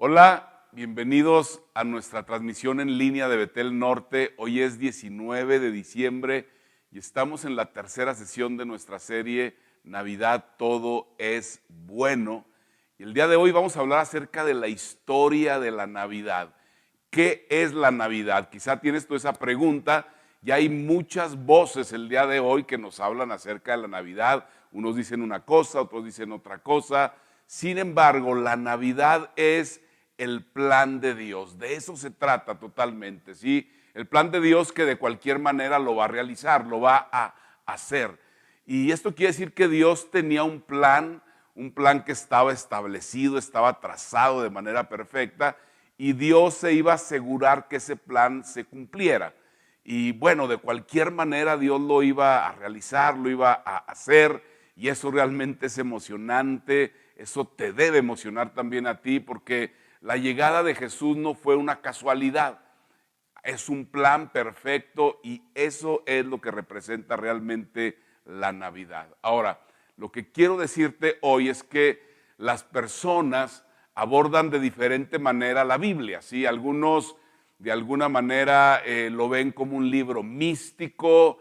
Hola, bienvenidos a nuestra transmisión en línea de Betel Norte. Hoy es 19 de diciembre y estamos en la tercera sesión de nuestra serie Navidad Todo es Bueno. Y el día de hoy vamos a hablar acerca de la historia de la Navidad. ¿Qué es la Navidad? Quizá tienes tú esa pregunta. Ya hay muchas voces el día de hoy que nos hablan acerca de la Navidad. Unos dicen una cosa, otros dicen otra cosa. Sin embargo, la Navidad es el plan de Dios. De eso se trata totalmente, ¿sí? El plan de Dios que de cualquier manera lo va a realizar, lo va a hacer. Y esto quiere decir que Dios tenía un plan que estaba establecido, estaba trazado de manera perfecta, y Dios se iba a asegurar que ese plan se cumpliera. Y bueno, de cualquier manera Dios lo iba a realizar, lo iba a hacer, y eso realmente es emocionante, eso te debe emocionar también a ti, porque la llegada de Jesús no fue una casualidad, es un plan perfecto y eso es lo que representa realmente la Navidad. Ahora, lo que quiero decirte hoy es que las personas abordan de diferente manera la Biblia, ¿sí? Algunos de alguna manera lo ven como un libro místico,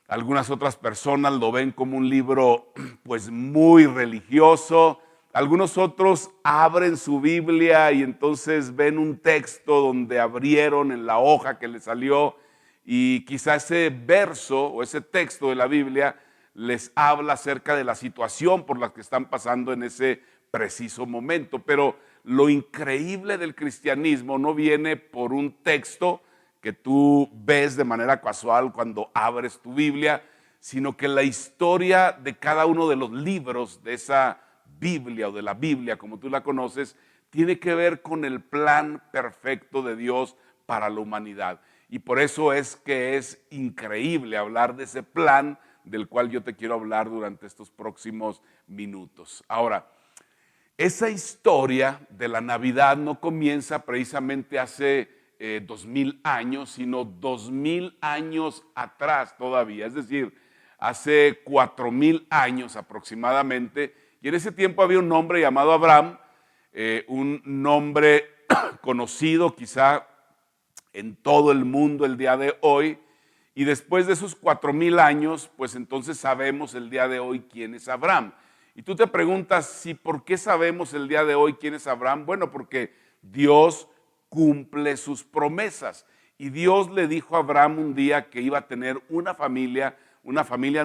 algunas otras personas lo ven como un libro pues muy religioso, algunos otros abren su Biblia y entonces ven un texto donde abrieron en la hoja que les salió y quizá ese verso o ese texto de la Biblia les habla acerca de la situación por la que están pasando en ese preciso momento. Pero lo increíble del cristianismo no viene por un texto que tú ves de manera casual cuando abres tu Biblia, sino que la historia de cada uno de los libros de esa Biblia o de la Biblia, como tú la conoces, tiene que ver con el plan perfecto de Dios para la humanidad. Y por eso es que es increíble hablar de ese plan del cual yo te quiero hablar durante estos próximos minutos. Ahora, esa historia de la Navidad no comienza precisamente hace 2000 años, sino 2000 años atrás todavía, es decir, hace 4000 años aproximadamente. Y en ese tiempo había un hombre llamado Abraham, un nombre conocido quizá en todo el mundo el día de hoy. Y después de esos 4000 años, pues entonces sabemos el día de hoy quién es Abraham. Y tú te preguntas, ¿sí, por qué sabemos el día de hoy quién es Abraham? Bueno, porque Dios cumple sus promesas. Y Dios le dijo a Abraham un día que iba a tener una familia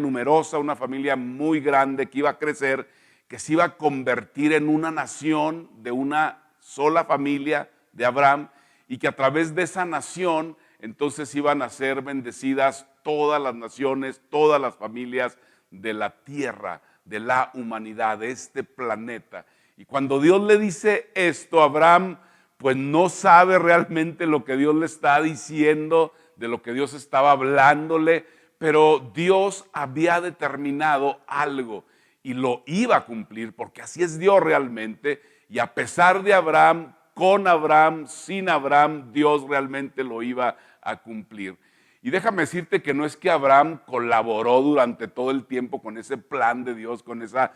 numerosa, una familia muy grande, que iba a crecer, que se iba a convertir en una nación de una sola familia de Abraham y que a través de esa nación entonces iban a ser bendecidas todas las naciones, todas las familias de la tierra, de la humanidad, de este planeta. Y cuando Dios le dice esto a Abraham, pues no sabe realmente lo que Dios le está diciendo, de lo que Dios estaba hablándole, pero Dios había determinado algo y lo iba a cumplir, porque así es Dios realmente. Y a pesar de Abraham, con Abraham, sin Abraham, Dios realmente lo iba a cumplir. Y déjame decirte que no es que Abraham colaboró durante todo el tiempo con ese plan de Dios, con esa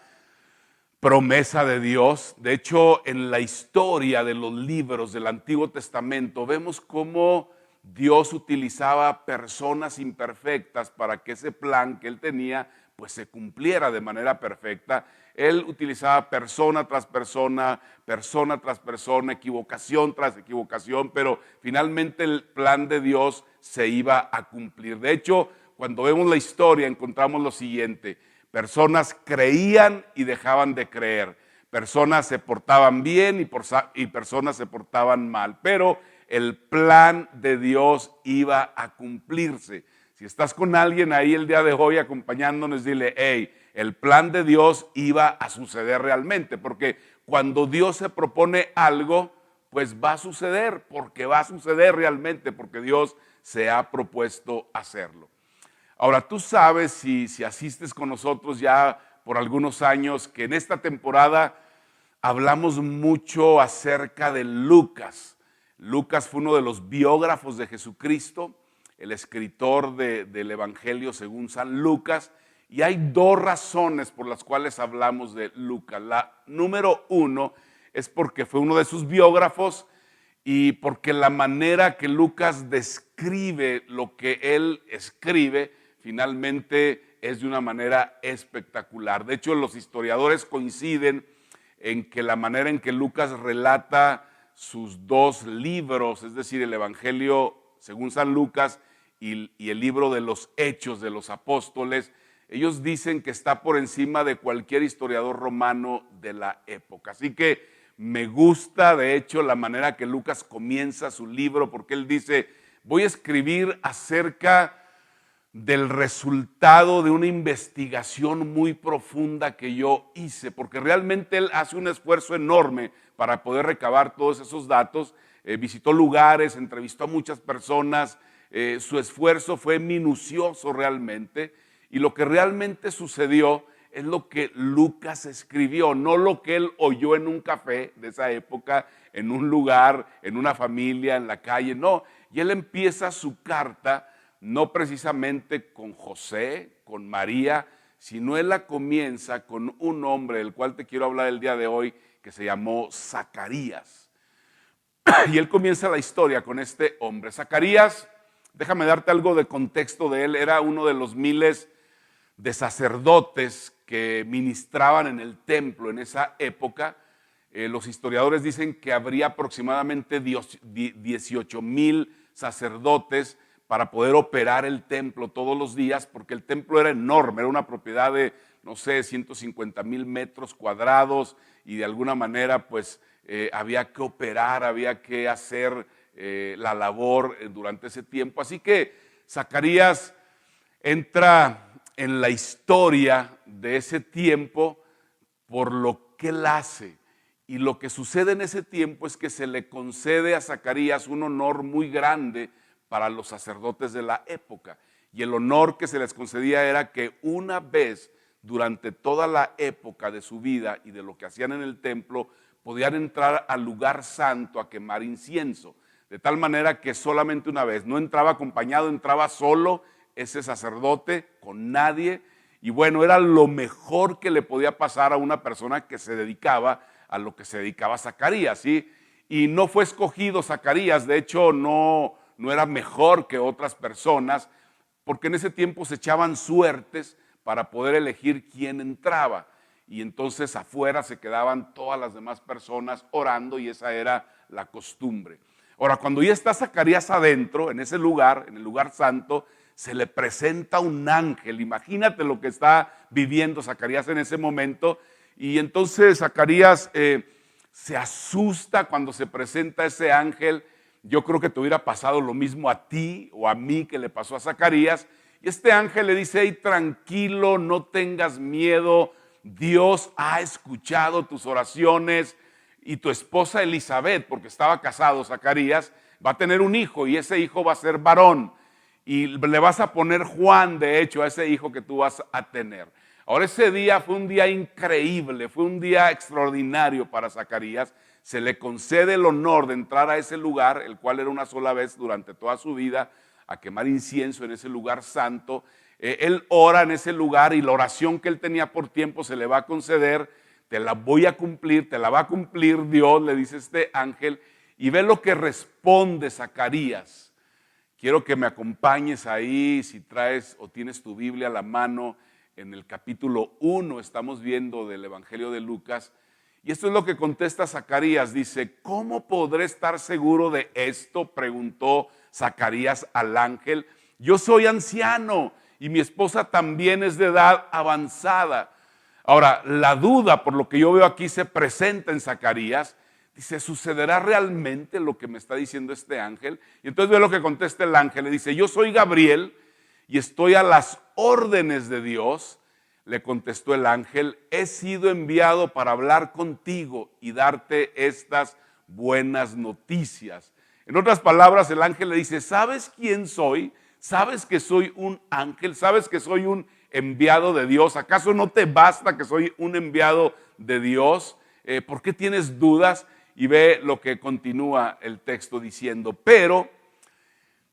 promesa de Dios. De hecho, en la historia de los libros del Antiguo Testamento vemos cómo Dios utilizaba personas imperfectas para que ese plan que él tenía pues se cumpliera de manera perfecta. Él utilizaba persona tras persona, equivocación tras equivocación, pero finalmente el plan de Dios se iba a cumplir. De hecho, cuando vemos la historia encontramos lo siguiente: personas creían y dejaban de creer, personas se portaban bien y personas se portaban mal, pero el plan de Dios iba a cumplirse. Si estás con alguien ahí el día de hoy acompañándonos, dile, hey, el plan de Dios iba a suceder realmente, porque cuando Dios se propone algo, pues va a suceder, porque va a suceder realmente, porque Dios se ha propuesto hacerlo. Ahora, tú sabes, si asistes con nosotros ya por algunos años, que en esta temporada hablamos mucho acerca de Lucas. Lucas fue uno de los biógrafos de Jesucristo, el escritor del Evangelio según San Lucas, y hay dos razones por las cuales hablamos de Lucas. La número uno es porque fue uno de sus biógrafos y porque la manera que Lucas describe lo que él escribe finalmente es de una manera espectacular. De hecho, los historiadores coinciden en que la manera en que Lucas relata sus dos libros, es decir, el Evangelio según San Lucas y el libro de los Hechos de los Apóstoles, ellos dicen que está por encima de cualquier historiador romano de la época. Así que me gusta, de hecho, la manera que Lucas comienza su libro, porque él dice, voy a escribir acerca del resultado de una investigación muy profunda que yo hice, porque realmente él hace un esfuerzo enorme para poder recabar todos esos datos. Visitó lugares, entrevistó a muchas personas, su esfuerzo fue minucioso realmente, y lo que realmente sucedió es lo que Lucas escribió, no lo que él oyó en un café de esa época, en un lugar, en una familia, en la calle, no. Y él empieza su carta no precisamente con José, con María, sino él la comienza con un hombre del cual te quiero hablar el día de hoy, que se llamó Zacarías. Y él comienza la historia con este hombre. Zacarías, déjame darte algo de contexto de él, era uno de los miles de sacerdotes que ministraban en el templo en esa época. Los historiadores dicen que habría aproximadamente 18,000 sacerdotes para poder operar el templo todos los días, porque el templo era enorme, era una propiedad de, no sé, 150,000 metros cuadrados y de alguna manera pues había que operar, había que hacer la labor durante ese tiempo. Así que Zacarías entra en la historia de ese tiempo por lo que él hace. Y lo que sucede en ese tiempo es que se le concede a Zacarías un honor muy grande para los sacerdotes de la época. Y el honor que se les concedía era que una vez durante toda la época de su vida y de lo que hacían en el templo, podían entrar al lugar santo a quemar incienso. De tal manera que solamente una vez, no entraba acompañado, entraba solo ese sacerdote, con nadie. Y bueno, era lo mejor que le podía pasar a una persona que se dedicaba a lo que se dedicaba Zacarías, ¿sí? Y no fue escogido Zacarías, de hecho no era mejor que otras personas, porque en ese tiempo se echaban suertes para poder elegir quién entraba. Y entonces afuera se quedaban todas las demás personas orando y esa era la costumbre. Ahora, cuando ya está Zacarías adentro, en ese lugar, en el lugar santo, se le presenta un ángel. Imagínate lo que está viviendo Zacarías en ese momento. Y entonces Zacarías se asusta cuando se presenta ese ángel. Yo creo que te hubiera pasado lo mismo a ti o a mí que le pasó a Zacarías. Y este ángel le dice, hey, tranquilo, no tengas miedo. Dios ha escuchado tus oraciones y tu esposa Elizabeth, porque estaba casado Zacarías, va a tener un hijo y ese hijo va a ser varón. Y le vas a poner Juan, de hecho, a ese hijo que tú vas a tener. Ahora, ese día fue un día increíble, fue un día extraordinario para Zacarías. Se le concede el honor de entrar a ese lugar, el cual era una sola vez durante toda su vida, a quemar incienso en ese lugar santo. Él ora en ese lugar y la oración que él tenía por tiempo se le va a conceder. Te la voy a cumplir, te la va a cumplir Dios, le dice este ángel. Y ve lo que responde Zacarías. Quiero que me acompañes ahí, si traes o tienes tu Biblia a la mano, en el capítulo 1 estamos viendo del Evangelio de Lucas. Y esto es lo que contesta Zacarías. Dice, ¿cómo podré estar seguro de esto?, preguntó Zacarías al ángel. Yo soy anciano y mi esposa también es de edad avanzada. Ahora, la duda, por lo que yo veo aquí, se presenta en Zacarías. Dice, ¿sucederá realmente lo que me está diciendo este ángel? Y entonces ve lo que contesta el ángel. Le dice, yo soy Gabriel y estoy a las órdenes de Dios. Le contestó el ángel, he sido enviado para hablar contigo y darte estas buenas noticias. En otras palabras, el ángel le dice, ¿sabes quién soy? ¿Sabes que soy un ángel? ¿Sabes que soy un enviado de Dios? ¿Acaso no te basta que soy un enviado de Dios? ¿Por qué tienes dudas? Y ve lo que continúa el texto diciendo, pero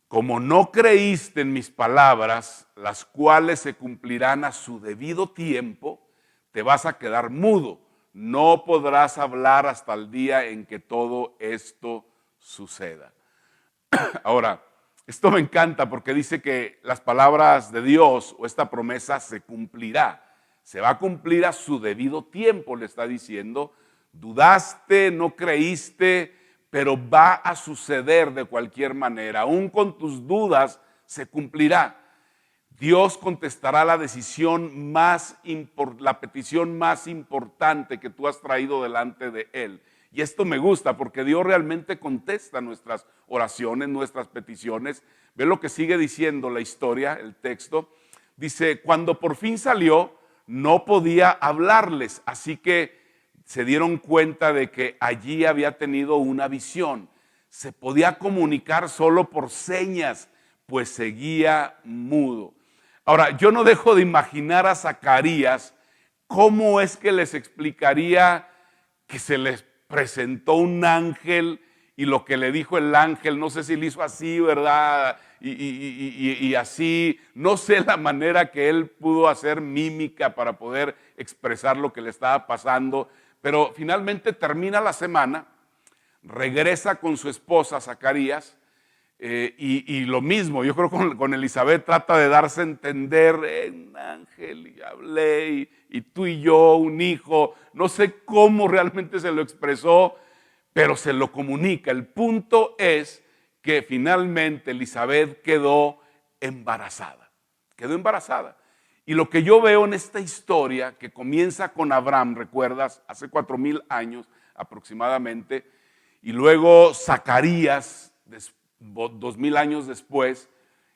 como no creíste en mis palabras, las cuales se cumplirán a su debido tiempo, te vas a quedar mudo. no podrás hablar hasta el día en que todo esto suceda. Ahora, esto me encanta porque dice que las palabras de Dios o esta promesa se cumplirá. Se va a cumplir a su debido tiempo, le está diciendo. Dudaste, no creíste, pero va a suceder de cualquier manera. Aún con tus dudas se cumplirá. Dios contestará la la petición más importante que tú has traído delante de Él. Y esto me gusta porque Dios realmente contesta nuestras oraciones, nuestras peticiones. Ve lo que sigue diciendo la historia, el texto. Dice, cuando por fin salió, no podía hablarles, así que se dieron cuenta de que allí había tenido una visión. Se podía comunicar solo por señas, pues seguía mudo. Ahora, yo no dejo de imaginar a Zacarías cómo es que les explicaría que se les presentó un ángel y lo que le dijo el ángel, no sé si le hizo así, ¿verdad? Y así, no sé la manera que él pudo hacer mímica para poder expresar lo que le estaba pasando, pero finalmente termina la semana, regresa con su esposa Zacarías, y lo mismo, yo creo con Elizabeth trata de darse a entender, un ángel, y hablé, y tú y yo, un hijo, no sé cómo realmente se lo expresó, pero se lo comunica. El punto es que finalmente Elizabeth quedó embarazada. Y lo que yo veo en esta historia, que comienza con Abraham, ¿recuerdas? Hace 4000 años aproximadamente, y luego Zacarías, 2000 años después,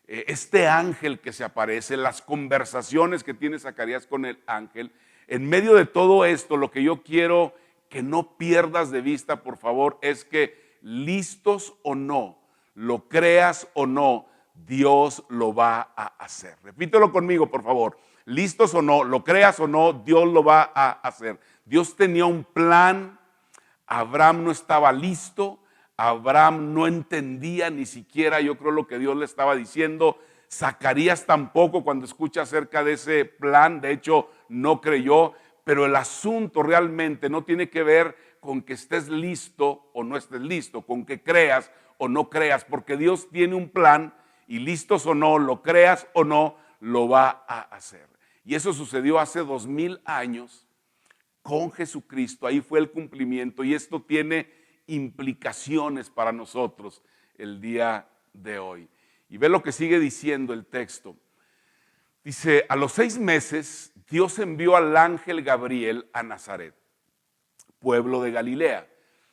este ángel que se aparece, las conversaciones que tiene Zacarías con el ángel. En medio de todo esto, lo que yo quiero que no pierdas de vista, por favor, es que listos o no, lo creas o no, Dios lo va a hacer. Repítelo conmigo, por favor. Listos o no, lo creas o no, Dios lo va a hacer. Dios tenía un plan. Abraham no estaba listo. Abraham no entendía ni siquiera, yo creo, lo que Dios le estaba diciendo. Zacarías tampoco, cuando escucha acerca de ese plan, de hecho no creyó. Pero el asunto realmente no tiene que ver con que estés listo o no estés listo, con que creas o no creas, porque Dios tiene un plan y listos o no, lo creas o no, lo va a hacer. Y eso sucedió hace 2000 años con Jesucristo. Ahí fue el cumplimiento y esto tiene implicaciones para nosotros el día de hoy. Y ve lo que sigue diciendo el texto. Dice, a los 6 meses Dios envió al ángel Gabriel a Nazaret, pueblo de Galilea,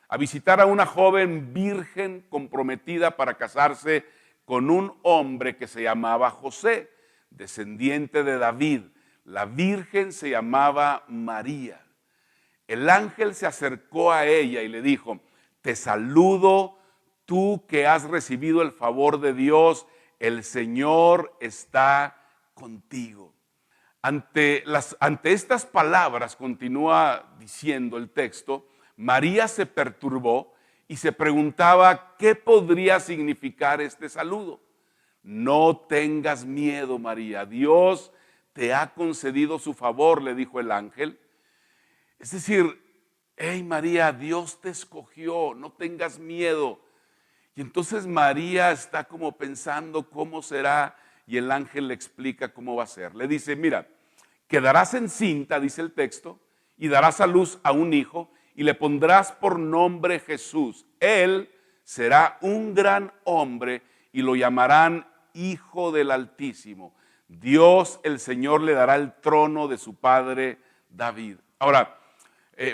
a visitar a una joven virgen comprometida para casarse con un hombre que se llamaba José, descendiente de David. La virgen se llamaba María. El ángel se acercó a ella y le dijo, te saludo, tú que has recibido el favor de Dios, el Señor está contigo. Ante estas palabras, continúa diciendo el texto, María se perturbó y se preguntaba qué podría significar este saludo. No tengas miedo, María, Dios te ha concedido su favor, le dijo el ángel. Es decir, hey María, Dios te escogió, no tengas miedo. Y entonces María está como pensando cómo será. Y el ángel le explica cómo va a ser. Le dice, mira, quedarás encinta, dice el texto, y darás a luz a un hijo y le pondrás por nombre Jesús. Él será un gran hombre y lo llamarán Hijo del Altísimo. Dios, el Señor, le dará el trono de su padre David. Ahora,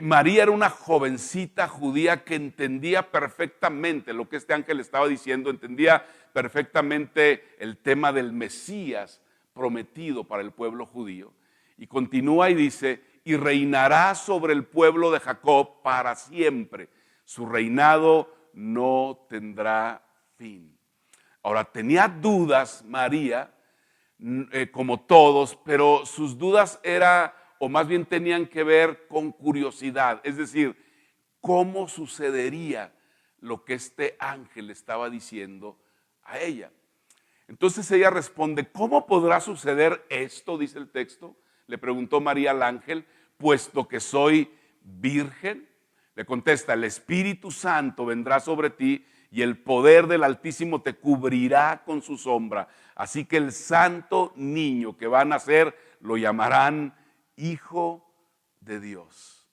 María era una jovencita judía que entendía perfectamente lo que este ángel estaba diciendo, entendía perfectamente el tema del Mesías prometido para el pueblo judío. Y continúa y dice, y reinará sobre el pueblo de Jacob para siempre. Su reinado no tendrá fin. Ahora, tenía dudas María, como todos, pero sus dudas eran, o más bien tenían que ver con curiosidad, es decir, cómo sucedería lo que este ángel estaba diciendo a ella. Entonces ella responde, ¿cómo podrá suceder esto? Dice el texto, le preguntó María al ángel, puesto que soy virgen? Le contesta, el Espíritu Santo vendrá sobre ti y el poder del Altísimo te cubrirá con su sombra. Así que el santo niño que va a nacer lo llamarán Hijo de Dios.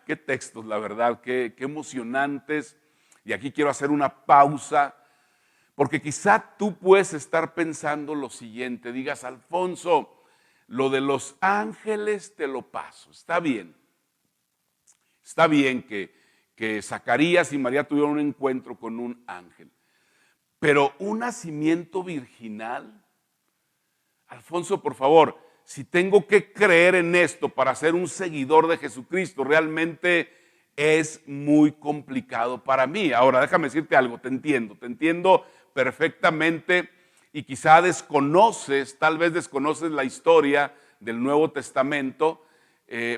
Qué textos, la verdad, qué emocionantes. Y aquí quiero hacer una pausa, porque quizá tú puedes estar pensando lo siguiente, digas, Alfonso, lo de los ángeles te lo paso, está bien que Zacarías y María tuvieron un encuentro con un ángel, pero un nacimiento virginal, Alfonso, por favor, si tengo que creer en esto para ser un seguidor de Jesucristo, realmente es muy complicado para mí. Ahora, déjame decirte algo, te entiendo perfectamente y quizá tal vez desconoces la historia del Nuevo Testamento,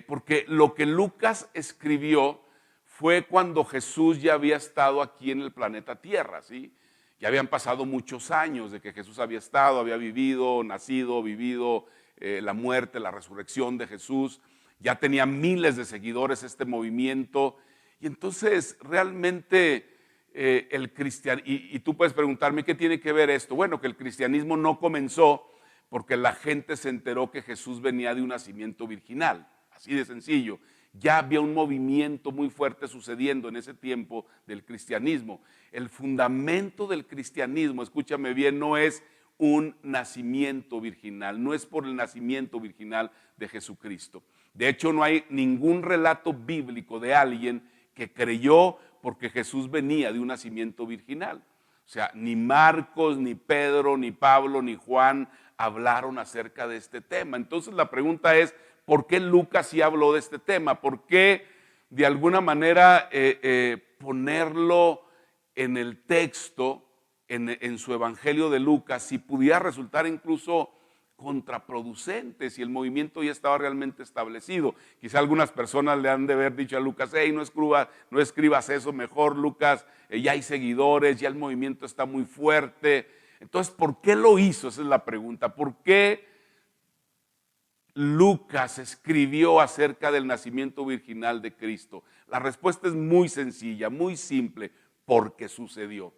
porque lo que Lucas escribió fue cuando Jesús ya había estado aquí en el planeta Tierra, ¿sí? Ya habían pasado muchos años de que Jesús había estado, había vivido, nacido, vivido la muerte, la resurrección de Jesús. Ya tenía miles de seguidores este movimiento. Y entonces realmente el cristianismo, y tú puedes preguntarme, ¿qué tiene que ver esto? Bueno, que el cristianismo no comenzó porque la gente se enteró que Jesús venía de un nacimiento virginal. Así de sencillo. Ya había un movimiento muy fuerte sucediendo en ese tiempo del cristianismo. El fundamento del cristianismo, escúchame bien, no es un nacimiento virginal, no es por el nacimiento virginal de Jesucristo. De hecho, no hay ningún relato bíblico de alguien que creyó porque Jesús venía de un nacimiento virginal. O sea, ni Marcos, ni Pedro, ni Pablo, ni Juan hablaron acerca de este tema. Entonces la pregunta es, ¿por qué Lucas sí habló de este tema? ¿Por qué de alguna manera ponerlo en el texto, en su evangelio de Lucas, si pudiera resultar incluso contraproducente, si el movimiento ya estaba realmente establecido? Quizá algunas personas le han de haber dicho a Lucas, hey, no escribas eso, mejor Lucas, ya hay seguidores, ya el movimiento está muy fuerte. Entonces, ¿por qué lo hizo? Esa es la pregunta. ¿Por qué Lucas escribió acerca del nacimiento virginal de Cristo? La respuesta es muy sencilla, muy simple, porque sucedió,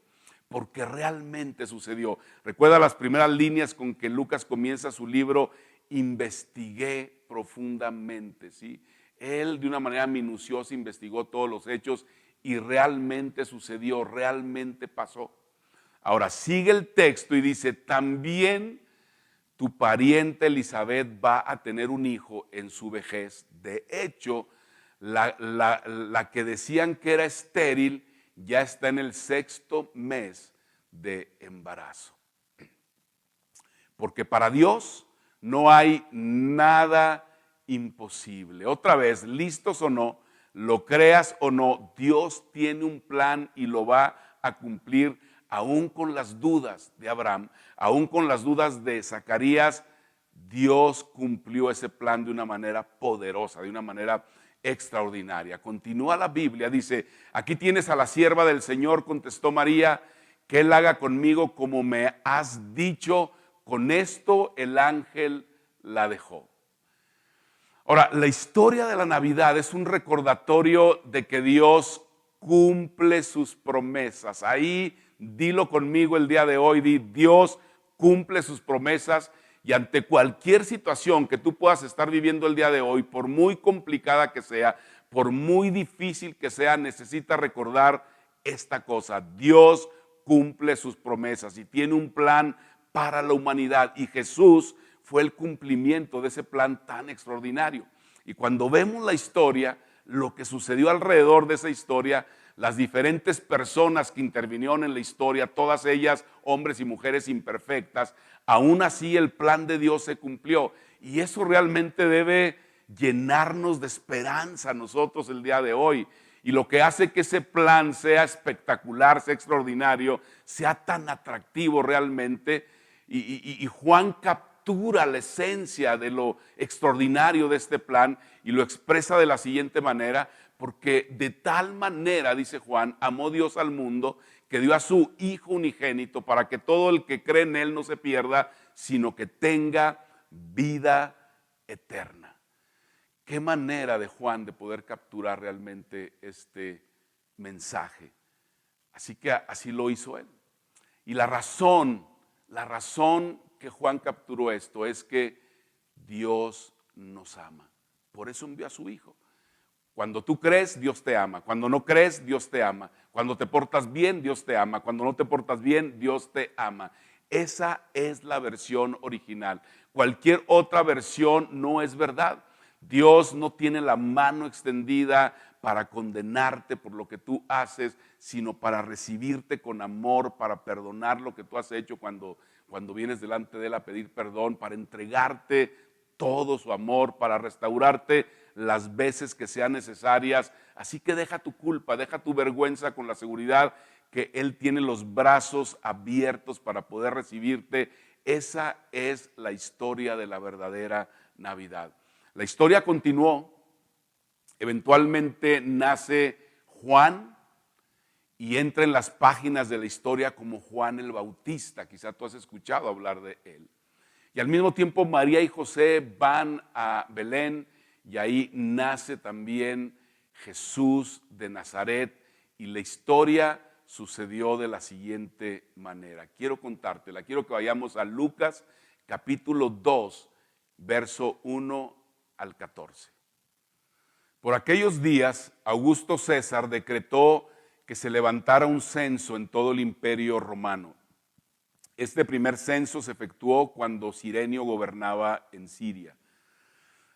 porque realmente sucedió. Recuerda las primeras líneas con que Lucas comienza su libro, investigué profundamente, ¿sí? Él de una manera minuciosa investigó todos los hechos y realmente sucedió, realmente pasó. Ahora sigue el texto y dice, también tu pariente Elizabeth va a tener un hijo en su vejez. De hecho, la que decían que era estéril ya está en el 6º mes de embarazo. Porque para Dios no hay nada imposible. Otra vez, listos o no, lo creas o no, Dios tiene un plan y lo va a cumplir. Aún con las dudas de Abraham, aún con las dudas de Zacarías, Dios cumplió ese plan de una manera poderosa, de una manera extraordinaria. Continúa la Biblia, dice, aquí tienes a la sierva del Señor, contestó María, que Él haga conmigo como me has dicho. Con esto el ángel la dejó. Ahora, la historia de la Navidad es un recordatorio de que Dios cumple sus promesas. Ahí dilo conmigo el día de hoy, Dios cumple sus promesas, y ante cualquier situación que tú puedas estar viviendo el día de hoy, por muy complicada que sea, por muy difícil que sea, necesitas recordar esta cosa: Dios cumple sus promesas y tiene un plan para la humanidad, y Jesús fue el cumplimiento de ese plan tan extraordinario. Y cuando vemos la historia, lo que sucedió alrededor de esa historia, las diferentes personas que intervinieron en la historia, todas ellas hombres y mujeres imperfectas, aún así el plan de Dios se cumplió. Y eso realmente debe llenarnos de esperanza a nosotros el día de hoy. Y lo que hace que ese plan sea espectacular, sea extraordinario, sea tan atractivo realmente. Y Juan captura la esencia de lo extraordinario de este plan y lo expresa de la siguiente manera: porque de tal manera, dice Juan, amó Dios al mundo, que dio a su Hijo unigénito, para que todo el que cree en Él no se pierda, sino que tenga vida eterna. qué manera de Juan de poder capturar realmente este mensaje. Así que así lo hizo él. Y la razón que Juan capturó esto es que Dios nos ama. Por eso envió a su Hijo. Cuando tú crees, Dios te ama. Cuando no crees, Dios te ama. Cuando te portas bien, Dios te ama. Cuando no te portas bien, Dios te ama. Esa es la versión original. Cualquier otra versión no es verdad. Dios no tiene la mano extendida para condenarte por lo que tú haces, sino para recibirte con amor, para perdonar lo que tú has hecho cuando vienes delante de Él a pedir perdón, para entregarte todo su amor, para restaurarte las veces que sean necesarias. Así que deja tu culpa, deja tu vergüenza con la seguridad que Él tiene los brazos abiertos para poder recibirte. Esa es la historia de la verdadera Navidad. La historia continuó, eventualmente nace Juan y entra en las páginas de la historia como Juan el Bautista. Quizá tú has escuchado hablar de él. Y al mismo tiempo María y José van a Belén y ahí nace también Jesús de Nazaret, y la historia sucedió de la siguiente manera. Quiero contártela, quiero que vayamos a Lucas capítulo 2, verso 1 al 14. Por aquellos días, Augusto César decretó que se levantara un censo en todo el imperio romano. Este primer censo se efectuó cuando Cirenio gobernaba en Siria.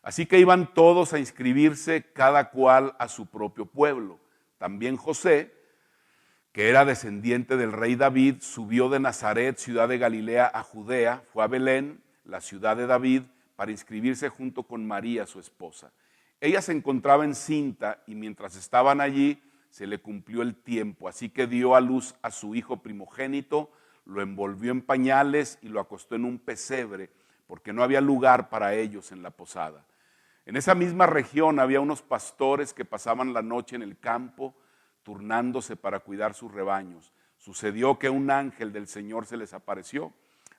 Así que iban todos a inscribirse, cada cual a su propio pueblo. También José, que era descendiente del rey David, subió de Nazaret, ciudad de Galilea, a Judea, fue a Belén, la ciudad de David, para inscribirse junto con María, su esposa. Ella se encontraba encinta y mientras estaban allí se le cumplió el tiempo, así que dio a luz a su hijo primogénito, lo envolvió en pañales y lo acostó en un pesebre, porque no había lugar para ellos en la posada. En esa misma región había unos pastores que pasaban la noche en el campo, turnándose para cuidar sus rebaños. Sucedió que un ángel del Señor se les apareció.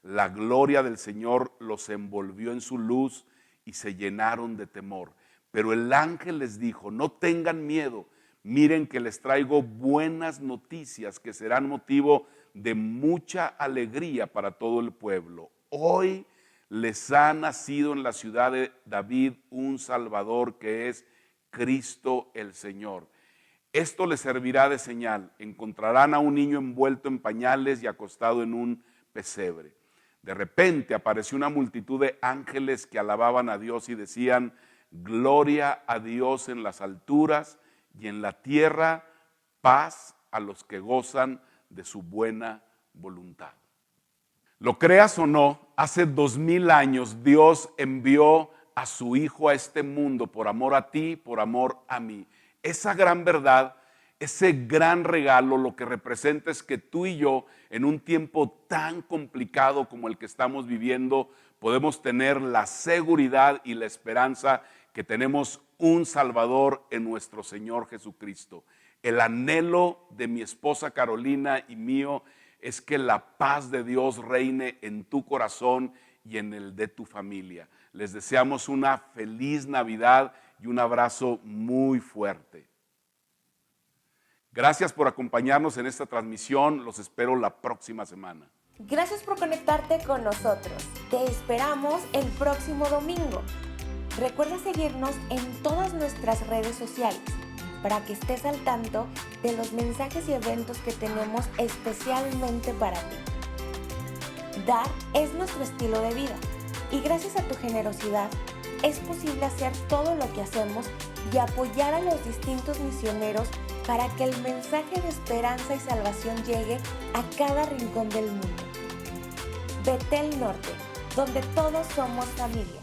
La gloria del Señor los envolvió en su luz y se llenaron de temor. Pero el ángel les dijo: no tengan miedo, miren que les traigo buenas noticias que serán motivo de mucha alegría para todo el pueblo. Hoy les ha nacido en la ciudad de David un Salvador, que es Cristo el Señor. Esto les servirá de señal: encontrarán a un niño envuelto en pañales y acostado en un pesebre. De repente apareció una multitud de ángeles que alababan a Dios y decían: gloria a Dios en las alturas y en la tierra paz a los que gozan de su buena voluntad. Lo creas o no, hace 2000 años Dios envió a su Hijo a este mundo por amor a ti, por amor a mí. Esa gran verdad, ese gran regalo, lo que representa es que tú y yo, en un tiempo tan complicado como el que estamos viviendo, podemos tener la seguridad y la esperanza que tenemos un Salvador en nuestro Señor Jesucristo. El anhelo de mi esposa Carolina y mío es que la paz de Dios reine en tu corazón y en el de tu familia. Les deseamos una feliz Navidad y un abrazo muy fuerte. Gracias por acompañarnos en esta transmisión. Los espero la próxima semana. Gracias por conectarte con nosotros. Te esperamos el próximo domingo. Recuerda seguirnos en todas nuestras redes sociales para que estés al tanto de los mensajes y eventos que tenemos especialmente para ti. Dar es nuestro estilo de vida y gracias a tu generosidad es posible hacer todo lo que hacemos y apoyar a los distintos misioneros para que el mensaje de esperanza y salvación llegue a cada rincón del mundo. Betel Norte, donde todos somos familia.